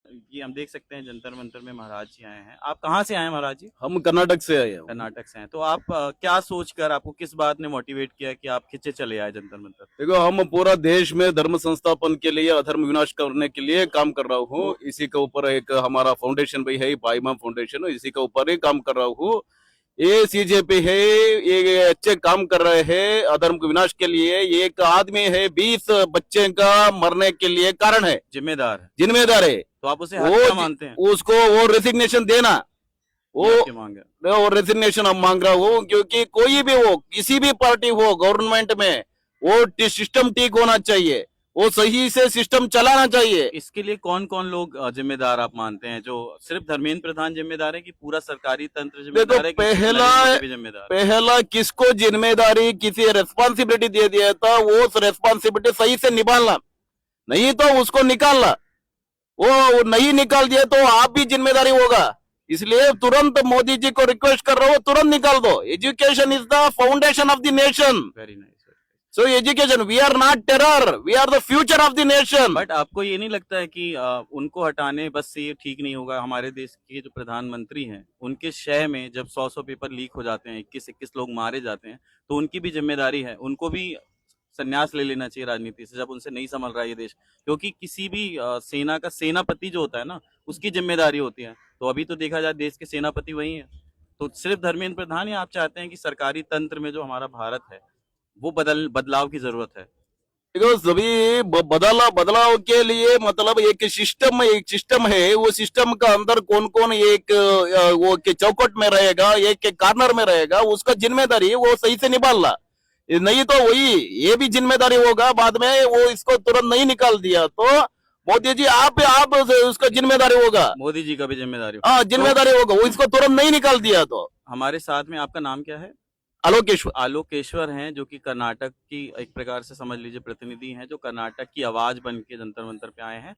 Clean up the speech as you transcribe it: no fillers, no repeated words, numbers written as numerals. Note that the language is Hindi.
ये हम देख सकते हैं जंतर मंतर में महाराज जी आए हैं। आप कहाँ से आए हैं महाराज जी? हम कर्नाटक से आए हैं। कर्नाटक से हैं। तो आप क्या सोचकर, आपको किस बात ने मोटिवेट किया कि आप खिंचे चले आए जंतर मंतर? देखो, हम पूरा देश में धर्म संस्थापन के लिए, अधर्म विनाश करने के लिए काम कर रहा हूँ। इसी के ऊपर एक हमारा फाउंडेशन भी है, पाईमाम फाउंडेशन, इसी के ऊपर ही काम कर रहा हूँ। ये सीजेपी है, ये अच्छे काम कर रहे हैं अधर्म के विनाश के लिए। एक आदमी है 20 बच्चे का मरने के लिए कारण है, जिम्मेदार है। जिम्मेदार है। तो आप उसे हक वो क्या मानते हैं? उसको वो रेसिग्नेशन देना, ये वो आपकी मांग है। वो रेसिग्नेशन हम मांग रहा हूँ। क्योंकि कोई भी हो, किसी भी पार्टी हो गवर्नमेंट में, वो सिस्टम ठीक होना चाहिए, वो सही से सिस्टम चलाना चाहिए। इसके लिए कौन कौन लोग जिम्मेदार आप मानते हैं? जो सिर्फ धर्मेंद्र प्रधान जिम्मेदार है कि पूरा सरकारी तंत्र देखो, जिम्मेदार है कि पहला नरेंद्र मोदी भी जिम्मेदार है? पहला किसको जिम्मेदारी, किसी रेस्पॉन्सिबिलिटी दे दिया था, वो रेस्पॉन्सिबिलिटी सही से निभालना, नहीं तो उसको निकालना। वो नहीं निकाल दिया तो आप भी जिम्मेदारी होगा। इसलिए तुरंत मोदी जी को रिक्वेस्ट कर रहा हूँ, तुरंत निकाल दो। Education is the foundation of the nation. Very nice. So education, we are not terror, we are the future of the nation. But आपको ये नहीं लगता है कि उनको हटाने बस से ये ठीक नहीं होगा? हमारे देश के जो प्रधानमंत्री हैं, उनके शय में जब 100 पेपर लीक हो जाते हैं, 21 लोग मारे जाते हैं, तो उनकी भी जिम्मेदारी है। उनको भी संन्यास ले लेना चाहिए राजनीति से, जब उनसे नहीं संभल रहा है ये देश। क्योंकि किसी भी सेना का सेनापति जो होता है ना, उसकी जिम्मेदारी होती है। तो अभी तो देखा जाए देश के सेनापति वही है। तो सिर्फ धर्मेंद्र प्रधान, या आप चाहते हैं कि सरकारी तंत्र में जो हमारा भारत है, वो बदलाव की जरूरत है? देखो, सभी बदलाव के लिए मतलब एक सिस्टम है। वो सिस्टम का अंदर कौन कौन एक वो के चौकट में रहेगा, एक कॉर्नर में रहेगा, उसका जिम्मेदारी वो सही से निभालना। नहीं तो वही ये भी जिम्मेदारी होगा बाद में, वो इसको तुरंत नहीं निकाल दिया तो मोदी जी आप उसका जिम्मेदारी होगा। मोदी जी का भी जिम्मेदारी हो। हाँ, तो जिम्मेदारी होगा, वो इसको तुरंत नहीं निकाल दिया तो। हमारे साथ में आपका नाम क्या है? आलोकेश्वर। आलोकेश्वर हैं, जो कि कर्नाटक की एक प्रकार से समझ लीजिए प्रतिनिधि हैं, जो कर्नाटक की आवाज बन के जंतर मंतर पे आए हैं।